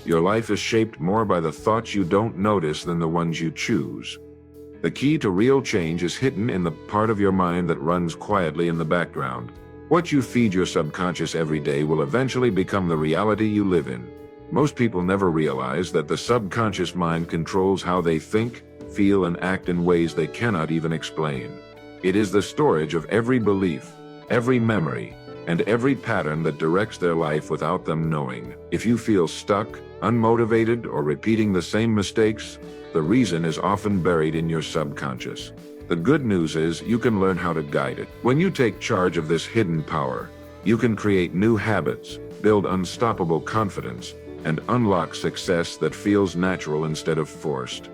Your life is shaped more by the thoughts you don't notice than the ones you choose. The key to real change is hidden in the part of your mind that runs quietly in the background. What you feed your subconscious every day will eventually become the reality you live in. Most people never realize that the subconscious mind controls how they think, feel, and act in ways they cannot even explain. It is the storage of every belief, every memory, and every pattern that directs their life without them knowing. If you feel stuck, unmotivated, or repeating the same mistakes, the reason is often buried in your subconscious. The good news is you can learn how to guide it. When you take charge of this hidden power, you can create new habits, build unstoppable confidence, and unlock success that feels natural instead of forced.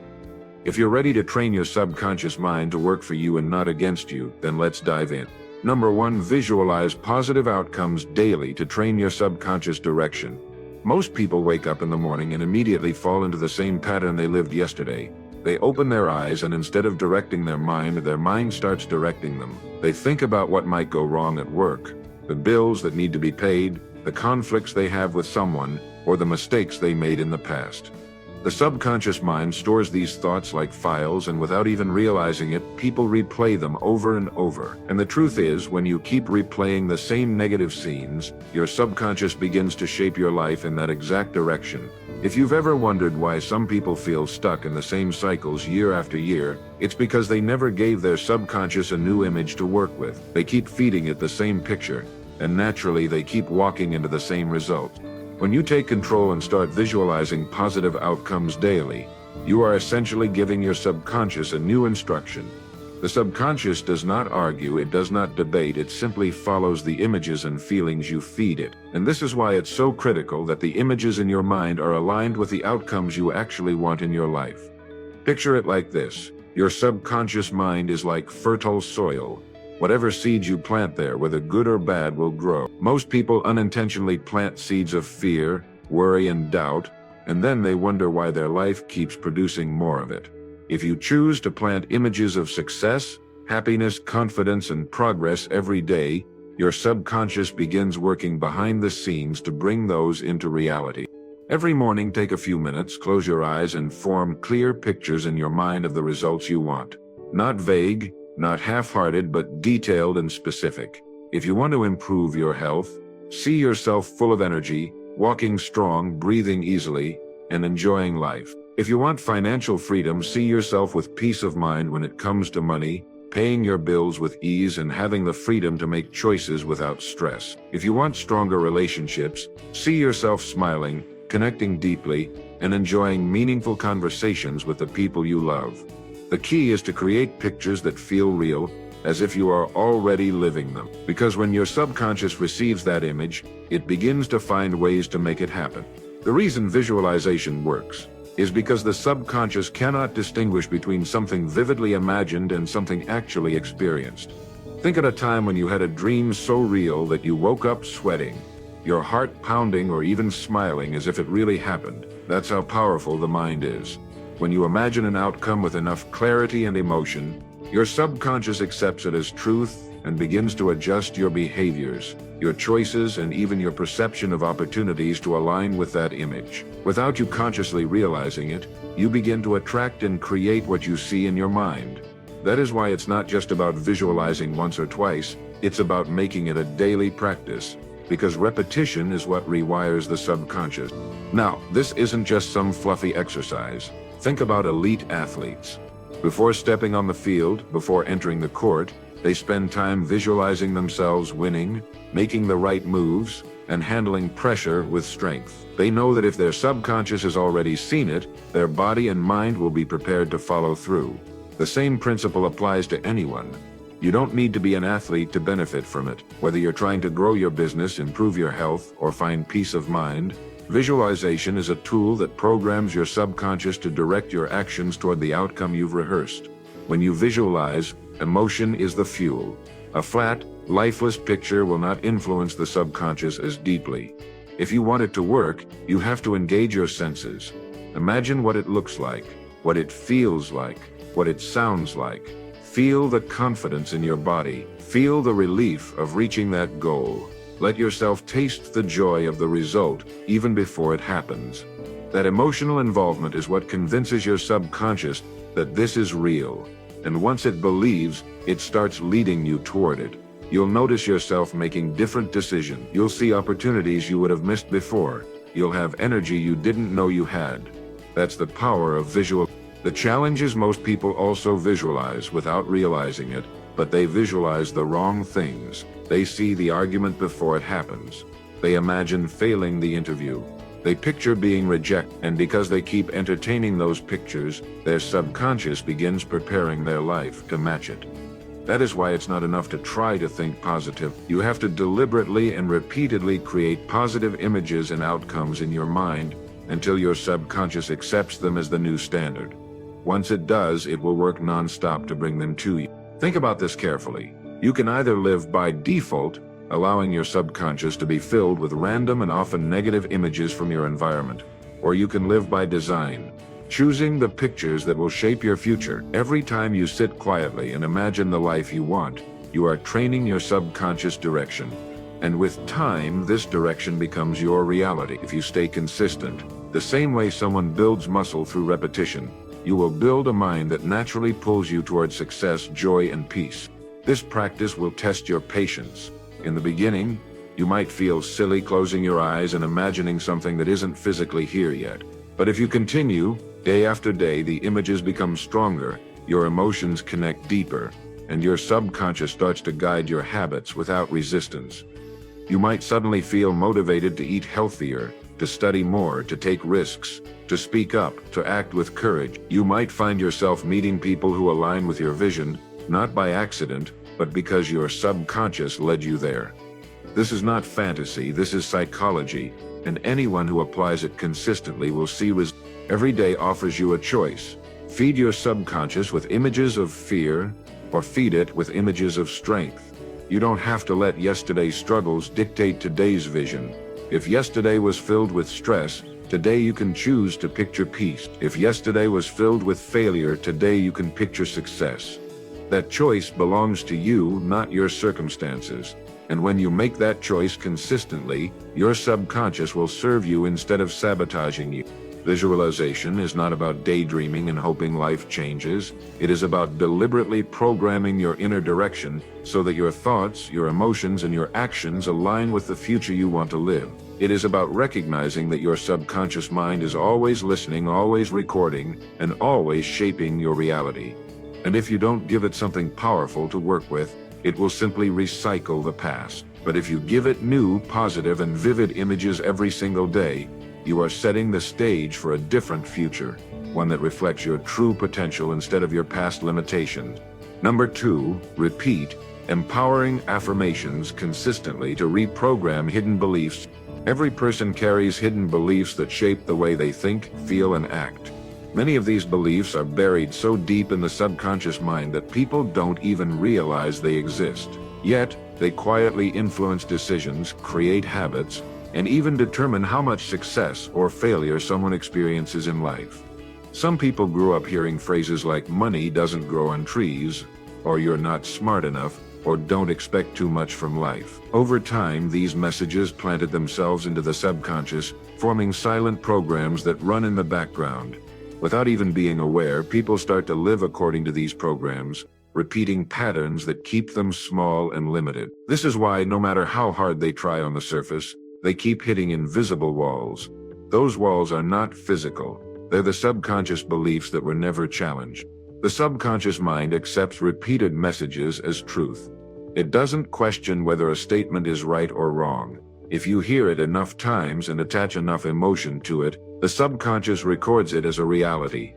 If you're ready to train your subconscious mind to work for you and not against you, then let's dive in. Number 1, visualize positive outcomes daily to train your subconscious direction. Most people wake up in the morning and immediately fall into the same pattern they lived yesterday. They open their eyes and instead of directing their mind starts directing them. They think about what might go wrong at work, the bills that need to be paid, the conflicts they have with someone, or the mistakes they made in the past. The subconscious mind stores these thoughts like files, and without even realizing it, people replay them over and over. And the truth is, when you keep replaying the same negative scenes, your subconscious begins to shape your life in that exact direction. If you've ever wondered why some people feel stuck in the same cycles year after year, it's because they never gave their subconscious a new image to work with. They keep feeding it the same picture, and naturally they keep walking into the same result. When you take control and start visualizing positive outcomes daily, you are essentially giving your subconscious a new instruction. The subconscious does not argue, it does not debate, it simply follows the images and feelings you feed it. And this is why it's so critical that the images in your mind are aligned with the outcomes you actually want in your life. Picture it like this: your subconscious mind is like fertile soil. Whatever seeds you plant there, whether good or bad, will grow. Most people unintentionally plant seeds of fear, worry, and doubt, and then they wonder why their life keeps producing more of it. If you choose to plant images of success, happiness, confidence, and progress every day, your subconscious begins working behind the scenes to bring those into reality. Every morning, take a few minutes, close your eyes, and form clear pictures in your mind of the results you want. Not vague, not half-hearted, but detailed and specific. If you want to improve your health, see yourself full of energy, walking strong, breathing easily, and enjoying life. If you want financial freedom, see yourself with peace of mind when it comes to money, paying your bills with ease, and having the freedom to make choices without stress. If you want stronger relationships, see yourself smiling, connecting deeply, and enjoying meaningful conversations with the people you love. The key is to create pictures that feel real, as if you are already living them. Because when your subconscious receives that image, it begins to find ways to make it happen. The reason visualization works is because the subconscious cannot distinguish between something vividly imagined and something actually experienced. Think of a time when you had a dream so real that you woke up sweating, your heart pounding, or even smiling as if it really happened. That's how powerful the mind is. When you imagine an outcome with enough clarity and emotion, your subconscious accepts it as truth and begins to adjust your behaviors, your choices, and even your perception of opportunities to align with that image. Without you consciously realizing it, you begin to attract and create what you see in your mind. That is why it's not just about visualizing once or twice, it's about making it a daily practice, because repetition is what rewires the subconscious. Now, this isn't just some fluffy exercise. Think about elite athletes. Before stepping on the field, before entering the court, they spend time visualizing themselves winning, making the right moves, and handling pressure with strength. They know that if their subconscious has already seen it, their body and mind will be prepared to follow through. The same principle applies to anyone. You don't need to be an athlete to benefit from it. Whether you're trying to grow your business, improve your health, or find peace of mind, visualization is a tool that programs your subconscious to direct your actions toward the outcome you've rehearsed. When you visualize, emotion is the fuel. A flat, lifeless picture will not influence the subconscious as deeply. If you want it to work, you have to engage your senses. Imagine what it looks like, what it feels like, what it sounds like. Feel the confidence in your body. Feel the relief of reaching that goal. Let yourself taste the joy of the result even before it happens. That emotional involvement is what convinces your subconscious that this is real. And once it believes, it starts leading you toward it. You'll notice yourself making different decisions. You'll see opportunities you would have missed before. You'll have energy you didn't know you had. That's the power of visual. The challenge is most people also visualize without realizing it, but they visualize the wrong things. They see the argument before it happens. They imagine failing the interview. They picture being rejected, and because they keep entertaining those pictures, their subconscious begins preparing their life to match it. That is why it's not enough to try to think positive. You have to deliberately and repeatedly create positive images and outcomes in your mind until your subconscious accepts them as the new standard. Once it does, it will work non-stop to bring them to you. Think about this carefully. You can either live by default, allowing your subconscious to be filled with random and often negative images from your environment, or you can live by design, choosing the pictures that will shape your future. Every time you sit quietly and imagine the life you want, you are training your subconscious direction. And with time, this direction becomes your reality. If you stay consistent, the same way someone builds muscle through repetition, you will build a mind that naturally pulls you toward success, joy, and peace. This practice will test your patience. In the beginning, you might feel silly closing your eyes and imagining something that isn't physically here yet. But if you continue, day after day, the images become stronger, your emotions connect deeper, and your subconscious starts to guide your habits without resistance. You might suddenly feel motivated to eat healthier, to study more, to take risks, to speak up, to act with courage. You might find yourself meeting people who align with your vision, not by accident, but because your subconscious led you there. This is not fantasy, this is psychology, and anyone who applies it consistently will see results. Every day offers you a choice. Feed your subconscious with images of fear, or feed it with images of strength. You don't have to let yesterday's struggles dictate today's vision. If yesterday was filled with stress, today you can choose to picture peace. If yesterday was filled with failure, today you can picture success. That choice belongs to you, not your circumstances. And when you make that choice consistently, your subconscious will serve you instead of sabotaging you. Visualization is not about daydreaming and hoping life changes. It is about deliberately programming your inner direction so that your thoughts, your emotions, and your actions align with the future you want to live. It is about recognizing that your subconscious mind is always listening, always recording, and always shaping your reality. And if you don't give it something powerful to work with, it will simply recycle the past. But if you give it new, positive, and vivid images every single day, you are setting the stage for a different future, one that reflects your true potential instead of your past limitations. Number 2, repeat empowering affirmations consistently to reprogram hidden beliefs. Every person carries hidden beliefs that shape the way they think, feel, and act. Many of these beliefs are buried so deep in the subconscious mind that people don't even realize they exist. Yet, they quietly influence decisions, create habits, and even determine how much success or failure someone experiences in life. Some people grew up hearing phrases like money doesn't grow on trees, or you're not smart enough, or don't expect too much from life. Over time, these messages planted themselves into the subconscious, forming silent programs that run in the background. Without even being aware, people start to live according to these programs, repeating patterns that keep them small and limited. This is why no matter how hard they try on the surface, they keep hitting invisible walls. Those walls are not physical. They're the subconscious beliefs that were never challenged. The subconscious mind accepts repeated messages as truth. It doesn't question whether a statement is right or wrong. If you hear it enough times and attach enough emotion to it, the subconscious records it as a reality.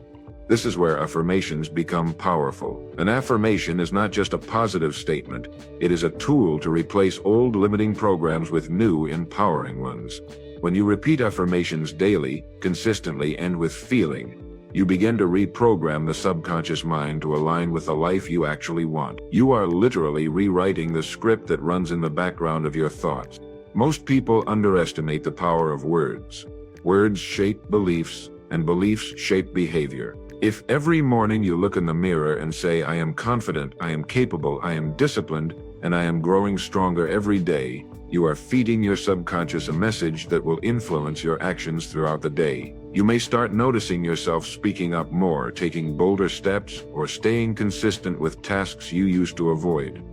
This is where affirmations become powerful. An affirmation is not just a positive statement, it is a tool to replace old limiting programs with new empowering ones. When you repeat affirmations daily, consistently, and with feeling, you begin to reprogram the subconscious mind to align with the life you actually want. You are literally rewriting the script that runs in the background of your thoughts. Most people underestimate the power of words. Words shape beliefs, and beliefs shape behavior. If every morning you look in the mirror and say, I am confident, I am capable, I am disciplined, and I am growing stronger every day, you are feeding your subconscious a message that will influence your actions throughout the day. You may start noticing yourself speaking up more, taking bolder steps, or staying consistent with tasks you used to avoid.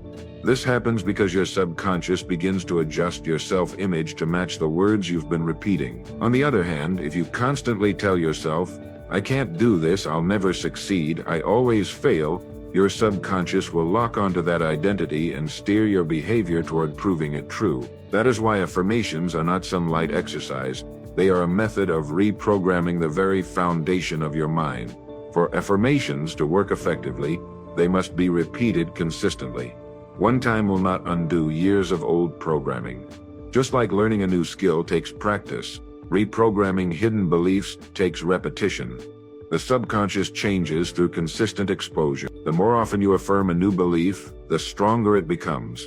This happens because your subconscious begins to adjust your self-image to match the words you've been repeating. On the other hand, if you constantly tell yourself, I can't do this, I'll never succeed, I always fail, your subconscious will lock onto that identity and steer your behavior toward proving it true. That is why affirmations are not some light exercise. They are a method of reprogramming the very foundation of your mind. For affirmations to work effectively, they must be repeated consistently. One time will not undo years of old programming. Just like learning a new skill takes practice, reprogramming hidden beliefs takes repetition. The subconscious changes through consistent exposure. The more often you affirm a new belief, the stronger it becomes.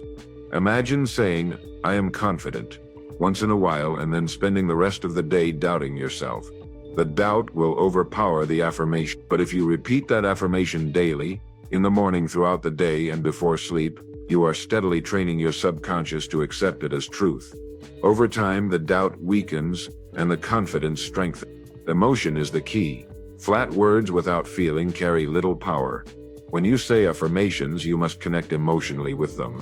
Imagine saying, I am confident, once in a while, and then spending the rest of the day doubting yourself. The doubt will overpower the affirmation. But if you repeat that affirmation daily, in the morning, throughout the day, and before sleep, you are steadily training your subconscious to accept it as truth. Over time, the doubt weakens and the confidence strengthens. Emotion is the key. Flat words without feeling carry little power. When you say affirmations, you must connect emotionally with them.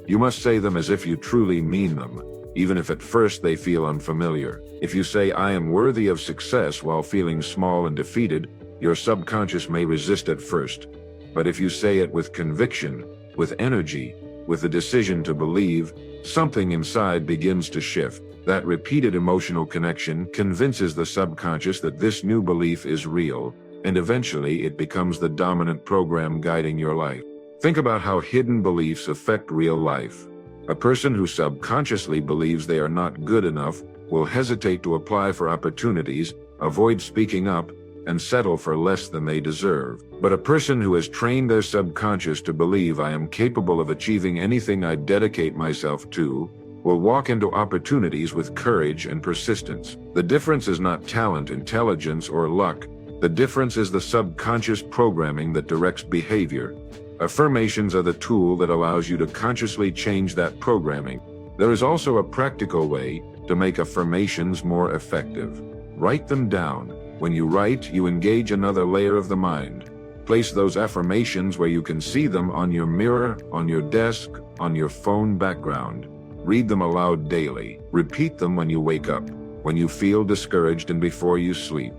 You must say them as if you truly mean them, even if at first they feel unfamiliar. If you say, I am worthy of success while feeling small and defeated, your subconscious may resist at first. But if you say it with conviction, with energy, with the decision to believe, something inside begins to shift. That repeated emotional connection convinces the subconscious that this new belief is real, and eventually it becomes the dominant program guiding your life. Think about how hidden beliefs affect real life. A person who subconsciously believes they are not good enough will hesitate to apply for opportunities, avoid speaking up, and settle for less than they deserve. But a person who has trained their subconscious to believe I am capable of achieving anything I dedicate myself to, will walk into opportunities with courage and persistence. The difference is not talent, intelligence, or luck. The difference is the subconscious programming that directs behavior. Affirmations are the tool that allows you to consciously change that programming. There is also a practical way to make affirmations more effective. Write them down. When you write, you engage another layer of the mind. Place those affirmations where you can see them: on your mirror, on your desk, on your phone background. Read them aloud daily. Repeat them when you wake up, when you feel discouraged, and before you sleep.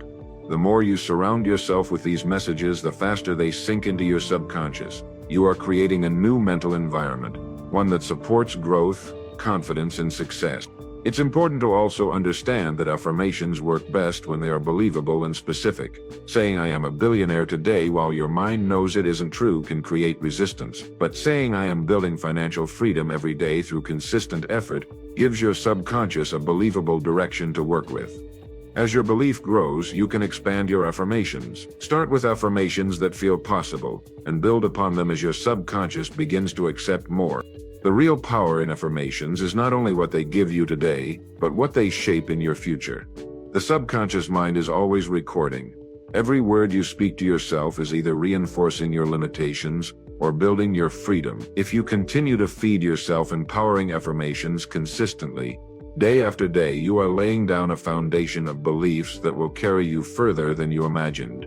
The more you surround yourself with these messages, the faster they sink into your subconscious. You are creating a new mental environment, one that supports growth, confidence, and success. It's important to also understand that affirmations work best when they are believable and specific. Saying I am a billionaire today while your mind knows it isn't true can create resistance. But saying I am building financial freedom every day through consistent effort gives your subconscious a believable direction to work with. As your belief grows, you can expand your affirmations. Start with affirmations that feel possible, and build upon them as your subconscious begins to accept more. The real power in affirmations is not only what they give you today, but what they shape in your future. The subconscious mind is always recording. Every word you speak to yourself is either reinforcing your limitations or building your freedom. If you continue to feed yourself empowering affirmations consistently, day after day, you are laying down a foundation of beliefs that will carry you further than you imagined.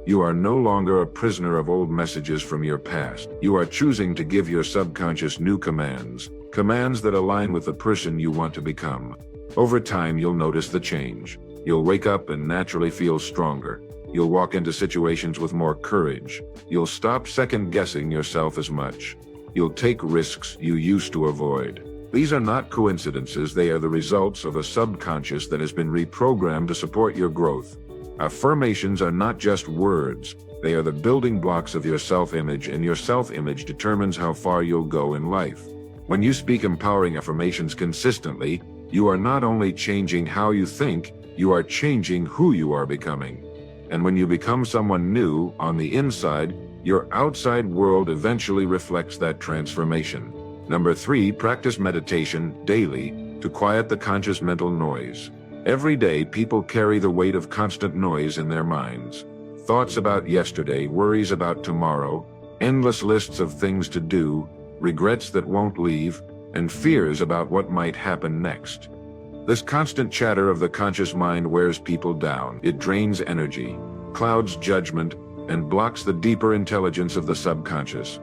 You are no longer a prisoner of old messages from your past. You are choosing to give your subconscious new commands that align with the person you want to become. Over time, you'll notice the change. You'll wake up and naturally feel stronger. You'll walk into situations with more courage. You'll stop second-guessing yourself as much. You'll take risks you used to avoid. These are not coincidences, they are the results of a subconscious that has been reprogrammed to support your growth. Affirmations are not just words, they are the building blocks of your self-image, and your self-image determines how far you'll go in life. When you speak empowering affirmations consistently, you are not only changing how you think, you are changing who you are becoming. And when you become someone new on the inside, your outside world eventually reflects that transformation. Number 3, practice meditation daily to quiet the conscious mental noise. Every day, people carry the weight of constant noise in their minds. Thoughts about yesterday, worries about tomorrow, endless lists of things to do, regrets that won't leave, and fears about what might happen next. This constant chatter of the conscious mind wears people down. It drains energy, clouds judgment, and blocks the deeper intelligence of the subconscious.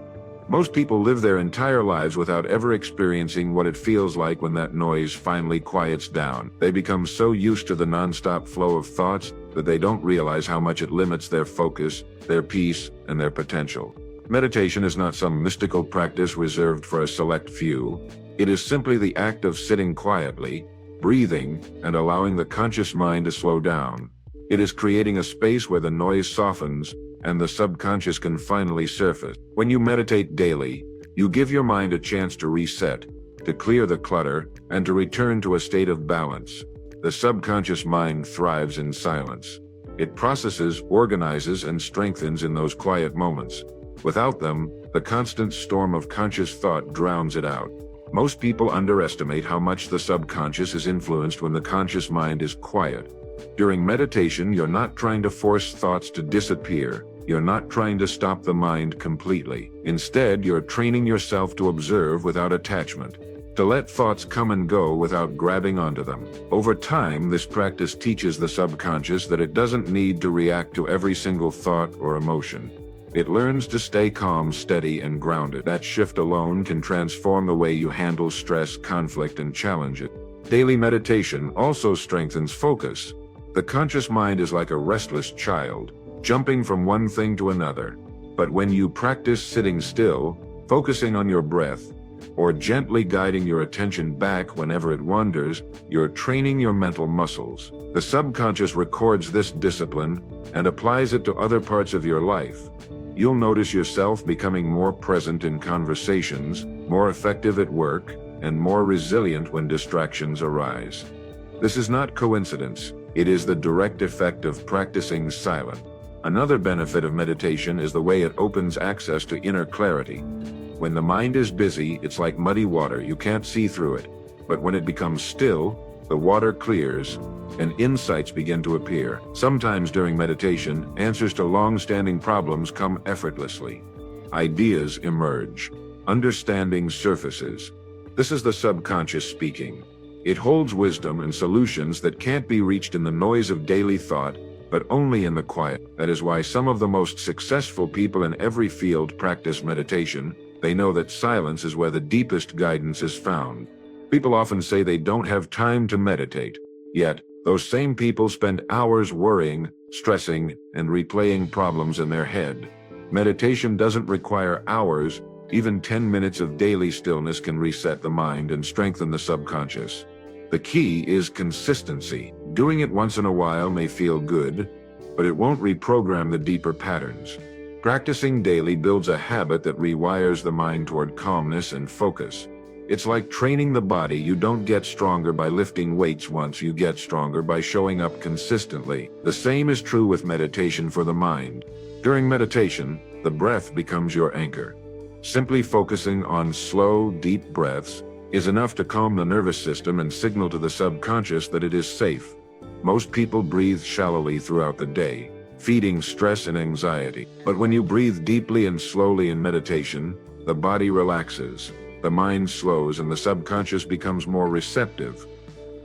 Most people live their entire lives without ever experiencing what it feels like when that noise finally quiets down. They become so used to the nonstop flow of thoughts that they don't realize how much it limits their focus, their peace, and their potential. Meditation is not some mystical practice reserved for a select few. It is simply the act of sitting quietly, breathing, and allowing the conscious mind to slow down. It is creating a space where the noise softens and the subconscious can finally surface. When you meditate daily, you give your mind a chance to reset, to clear the clutter, and to return to a state of balance. The subconscious mind thrives in silence. It processes, organizes, and strengthens in those quiet moments. Without them, the constant storm of conscious thought drowns it out. Most people underestimate how much the subconscious is influenced when the conscious mind is quiet. During meditation, you're not trying to force thoughts to disappear. You're not trying to stop the mind completely. Instead, you're training yourself to observe without attachment, to let thoughts come and go without grabbing onto them. Over time, this practice teaches the subconscious that it doesn't need to react to every single thought or emotion. It learns to stay calm, steady, and grounded. That shift alone can transform the way you handle stress, conflict, and challenges. Daily meditation also strengthens focus. The conscious mind is like a restless child, jumping from one thing to another. But when you practice sitting still, focusing on your breath, or gently guiding your attention back whenever it wanders, you're training your mental muscles. The subconscious records this discipline and applies it to other parts of your life. You'll notice yourself becoming more present in conversations, more effective at work, and more resilient when distractions arise. This is not coincidence. It is the direct effect of practicing silence. Another benefit of meditation is the way it opens access to inner clarity. When the mind is busy, it's like muddy water, you can't see through it. But when it becomes still, the water clears, and insights begin to appear. Sometimes during meditation, answers to long-standing problems come effortlessly. Ideas emerge. Understanding surfaces. This is the subconscious speaking. It holds wisdom and solutions that can't be reached in the noise of daily thought, but only in the quiet. That is why some of the most successful people in every field practice meditation. They know that silence is where the deepest guidance is found. People often say they don't have time to meditate. Yet, those same people spend hours worrying, stressing, and replaying problems in their head. Meditation doesn't require hours. Even 10 minutes of daily stillness can reset the mind and strengthen the subconscious. The key is consistency. Doing it once in a while may feel good, but it won't reprogram the deeper patterns. Practicing daily builds a habit that rewires the mind toward calmness and focus. It's like training the body. You don't get stronger by lifting weights once, you get stronger by showing up consistently. The same is true with meditation for the mind. During meditation, the breath becomes your anchor. Simply focusing on slow, deep breaths is enough to calm the nervous system and signal to the subconscious that it is safe. Most people breathe shallowly throughout the day, feeding stress and anxiety. But when you breathe deeply and slowly in meditation, the body relaxes, the mind slows, and the subconscious becomes more receptive.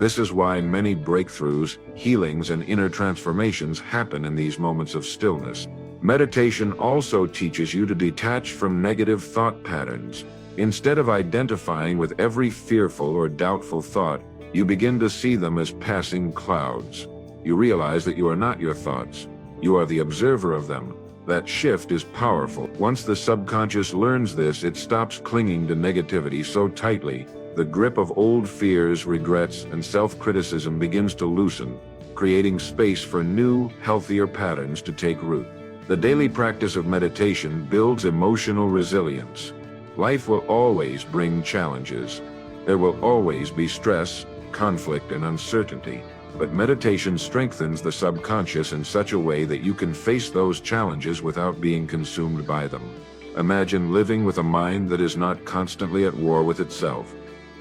This is why many breakthroughs, healings, and inner transformations happen in these moments of stillness. Meditation also teaches you to detach from negative thought patterns. Instead of identifying with every fearful or doubtful thought, you begin to see them as passing clouds. You realize that you are not your thoughts. You are the observer of them. That shift is powerful. Once the subconscious learns this, it stops clinging to negativity so tightly. The grip of old fears, regrets, and self-criticism begins to loosen, creating space for new, healthier patterns to take root. The daily practice of meditation builds emotional resilience. Life will always bring challenges. There will always be stress, conflict, and uncertainty. But meditation strengthens the subconscious in such a way that you can face those challenges without being consumed by them. Imagine living with a mind that is not constantly at war with itself.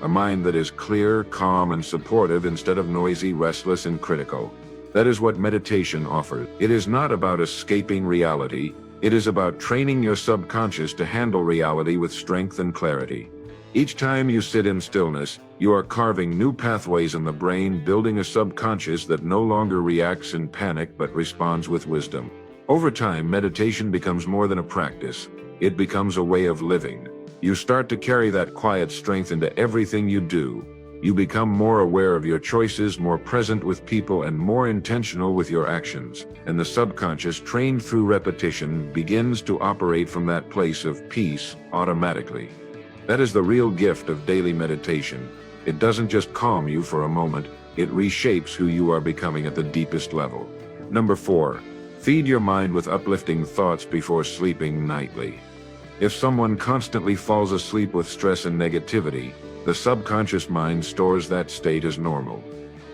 A mind that is clear, calm, and supportive instead of noisy, restless, and critical. That is what meditation offers. It is not about escaping reality, it is about training your subconscious to handle reality with strength and clarity. Each time you sit in stillness, you are carving new pathways in the brain, building a subconscious that no longer reacts in panic but responds with wisdom. Over time, meditation becomes more than a practice. It becomes a way of living. You start to carry that quiet strength into everything you do. You become more aware of your choices, more present with people, and more intentional with your actions. And the subconscious, trained through repetition, begins to operate from that place of peace automatically. That is the real gift of daily meditation. It doesn't just calm you for a moment, it reshapes who you are becoming at the deepest level. Number 4. Feed your mind with uplifting thoughts before sleeping nightly. If someone constantly falls asleep with stress and negativity, the subconscious mind stores that state as normal.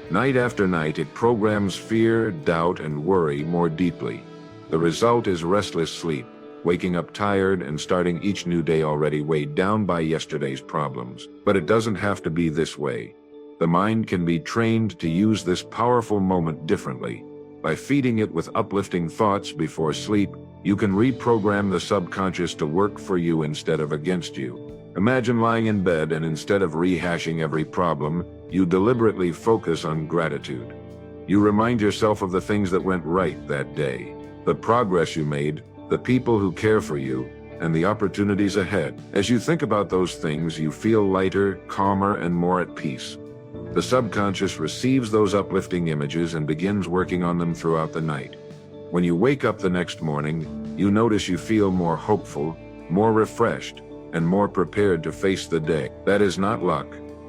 Night after night, it programs fear, doubt, and worry more deeply. The result is restless sleep, waking up tired and starting each new day already weighed down by yesterday's problems. But it doesn't have to be this way. The mind can be trained to use this powerful moment differently. By feeding it with uplifting thoughts before sleep, you can reprogram the subconscious to work for you instead of against you. Imagine lying in bed and instead of rehashing every problem, you deliberately focus on gratitude. You remind yourself of the things that went right that day, the progress you made, the people who care for you, and the opportunities ahead. As you think about those things, you feel lighter, calmer, and more at peace. The subconscious receives those uplifting images and begins working on them throughout the night. When you wake up the next morning, you notice you feel more hopeful, more refreshed, and more prepared to face the day. That is not luck.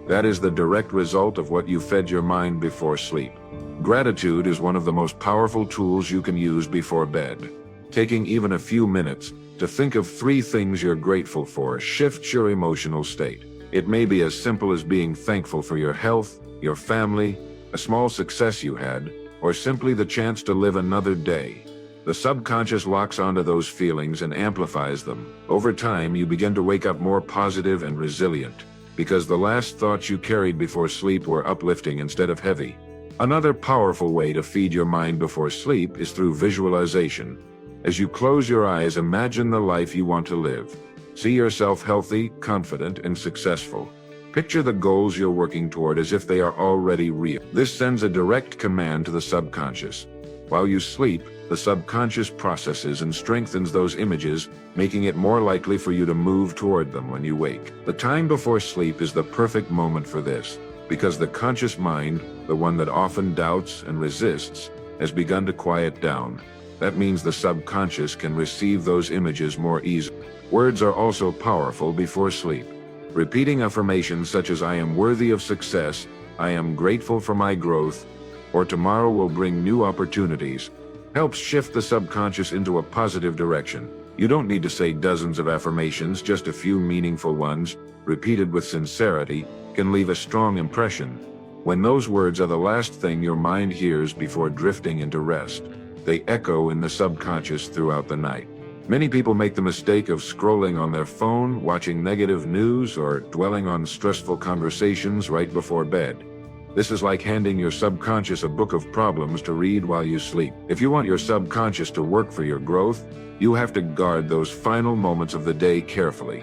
That is the direct result of what you fed your mind before sleep. Gratitude is one of the most powerful tools you can use before bed. Taking even a few minutes to think of 3 things you're grateful for shifts your emotional state. It may be as simple as being thankful for your health, your family, a small success you had, or simply the chance to live another day. The subconscious locks onto those feelings and amplifies them. Over time, you begin to wake up more positive and resilient, because the last thoughts you carried before sleep were uplifting instead of heavy. Another powerful way to feed your mind before sleep is through visualization. As you close your eyes, imagine the life you want to live. See yourself healthy, confident, and successful. Picture the goals you're working toward as if they are already real. This sends a direct command to the subconscious. While you sleep, the subconscious processes and strengthens those images, making it more likely for you to move toward them when you wake. The time before sleep is the perfect moment for this, because the conscious mind, the one that often doubts and resists, has begun to quiet down. That means the subconscious can receive those images more easily. Words are also powerful before sleep. Repeating affirmations such as "I am worthy of success," "I am grateful for my growth," or "tomorrow will bring new opportunities," helps shift the subconscious into a positive direction. You don't need to say dozens of affirmations, just a few meaningful ones, repeated with sincerity, can leave a strong impression. When those words are the last thing your mind hears before drifting into rest, they echo in the subconscious throughout the night. Many people make the mistake of scrolling on their phone, watching negative news, or dwelling on stressful conversations right before bed. This is like handing your subconscious a book of problems to read while you sleep. If you want your subconscious to work for your growth, you have to guard those final moments of the day carefully.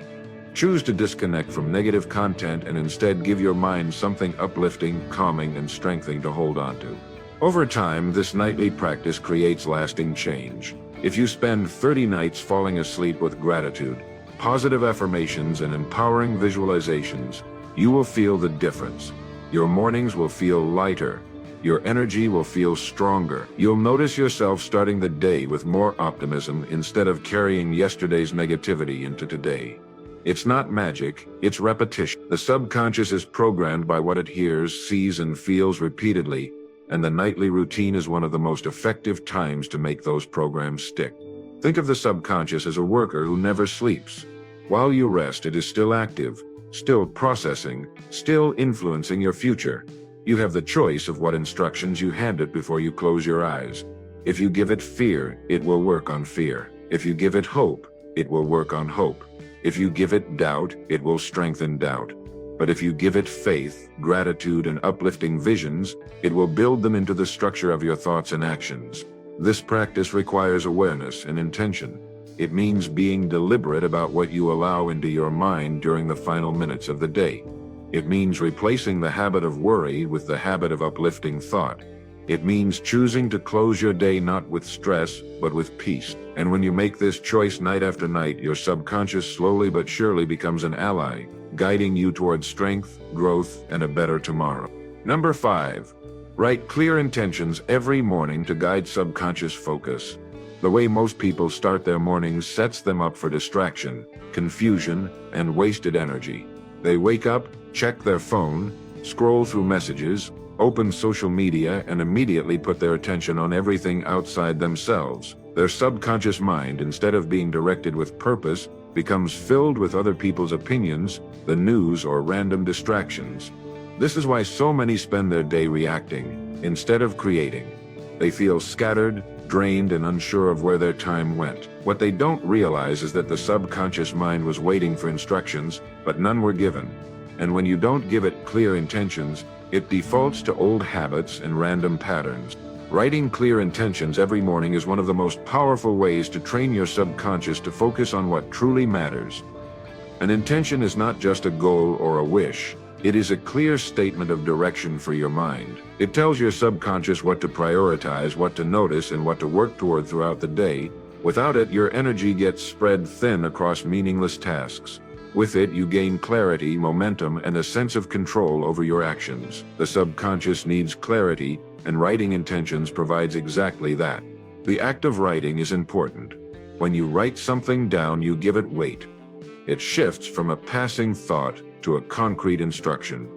Choose to disconnect from negative content and instead give your mind something uplifting, calming, and strengthening to hold on to. Over time, this nightly practice creates lasting change. If you spend 30 nights falling asleep with gratitude, positive affirmations, and empowering visualizations, you will feel the difference. Your mornings will feel lighter. Your energy will feel stronger. You'll notice yourself starting the day with more optimism instead of carrying yesterday's negativity into today. It's not magic, it's repetition. The subconscious is programmed by what it hears, sees, and feels repeatedly, and the nightly routine is one of the most effective times to make those programs stick. Think of the subconscious as a worker who never sleeps. While you rest, it is still active, still processing, still influencing your future. You have the choice of what instructions you hand it before you close your eyes. If you give it fear, it will work on fear. If you give it hope, it will work on hope. If you give it doubt, it will strengthen doubt. But if you give it faith, gratitude, and uplifting visions, it will build them into the structure of your thoughts and actions. This practice requires awareness and intention. It means being deliberate about what you allow into your mind during the final minutes of the day. It means replacing the habit of worry with the habit of uplifting thought. It means choosing to close your day not with stress, but with peace. And when you make this choice night after night, your subconscious slowly but surely becomes an ally, guiding you towards strength, growth, and a better tomorrow. Number 5. Write clear intentions every morning to guide subconscious focus. The way most people start their mornings sets them up for distraction, confusion, and wasted energy. They wake up, check their phone, scroll through messages, open social media, and immediately put their attention on everything outside themselves. Their subconscious mind, instead of being directed with purpose, becomes filled with other people's opinions, the news, or random distractions. This is why so many spend their day reacting, instead of creating. They feel scattered, drained, and unsure of where their time went. What they don't realize is that the subconscious mind was waiting for instructions, but none were given. And when you don't give it clear intentions, it defaults to old habits and random patterns. Writing clear intentions every morning is one of the most powerful ways to train your subconscious to focus on what truly matters. An intention is not just a goal or a wish. It is a clear statement of direction for your mind. It tells your subconscious what to prioritize, what to notice, and what to work toward throughout the day. Without it, your energy gets spread thin across meaningless tasks. With it, you gain clarity, momentum, and a sense of control over your actions. The subconscious needs clarity, and writing intentions provides exactly that. The act of writing is important. When you write something down, you give it weight. It shifts from a passing thought to a concrete instruction.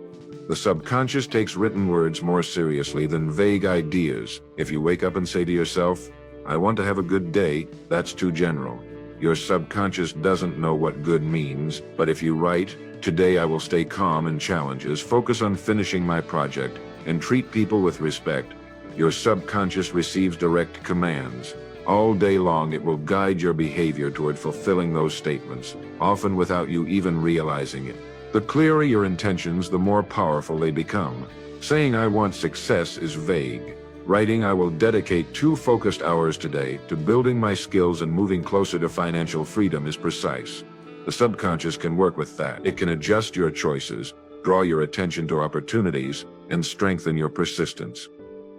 The subconscious takes written words more seriously than vague ideas. If you wake up and say to yourself, "I want to have a good day," that's too general. Your subconscious doesn't know what good means, but if you write, "Today I will stay calm in challenges, focus on finishing my project, and treat people with respect," your subconscious receives direct commands. All day long it will guide your behavior toward fulfilling those statements, often without you even realizing it. The clearer your intentions, the more powerful they become. Saying "I want success" is vague. Writing "I will dedicate 2 focused hours today to building my skills and moving closer to financial freedom" is precise. The subconscious can work with that. It can adjust your choices, draw your attention to opportunities, and strengthen your persistence.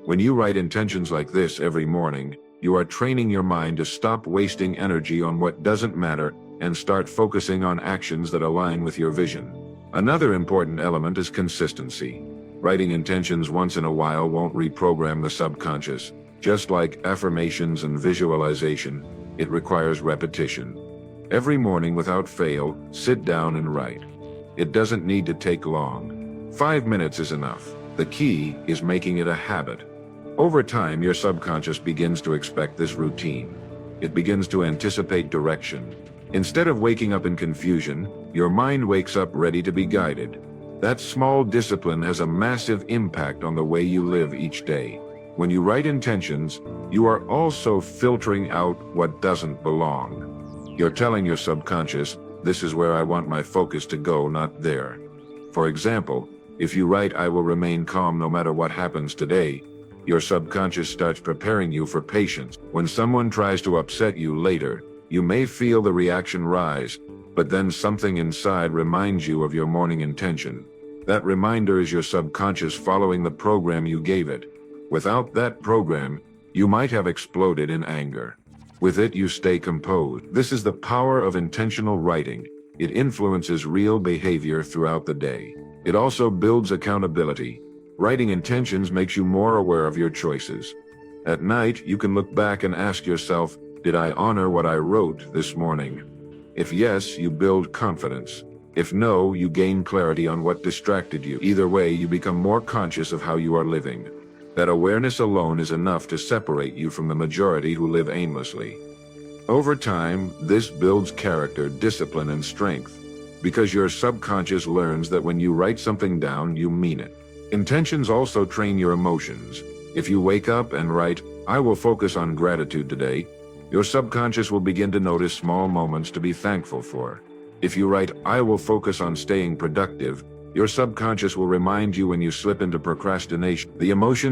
When you write intentions like this every morning, you are training your mind to stop wasting energy on what doesn't matter and start focusing on actions that align with your vision. Another important element is consistency. Writing intentions once in a while won't reprogram the subconscious. Just like affirmations and visualization, it requires repetition. Every morning without fail, sit down and write. It doesn't need to take long. 5 minutes is enough. The key is making it a habit. Over time, your subconscious begins to expect this routine. It begins to anticipate direction. Instead of waking up in confusion, your mind wakes up ready to be guided. That small discipline has a massive impact on the way you live each day. When you write intentions, you are also filtering out what doesn't belong. You're telling your subconscious, "This is where I want my focus to go, not there." For example, if you write "I will remain calm no matter what happens today," your subconscious starts preparing you for patience. When someone tries to upset you later, you may feel the reaction rise, but then something inside reminds you of your morning intention. That reminder is your subconscious following the program you gave it. Without that program, you might have exploded in anger. With it, you stay composed. This is the power of intentional writing. It influences real behavior throughout the day. It also builds accountability. Writing intentions makes you more aware of your choices. At night, you can look back and ask yourself, "Did I honor what I wrote this morning?" If yes, you build confidence. If no, you gain clarity on what distracted you. Either way, you become more conscious of how you are living. That awareness alone is enough to separate you from the majority who live aimlessly. Over time, this builds character, discipline, and strength, because your subconscious learns that when you write something down, you mean it. Intentions also train your emotions. If you wake up and write, "I will focus on gratitude today," your subconscious will begin to notice small moments to be thankful for. If you write, "I will focus on staying productive," Your subconscious will remind you when you slip into procrastination. The emotion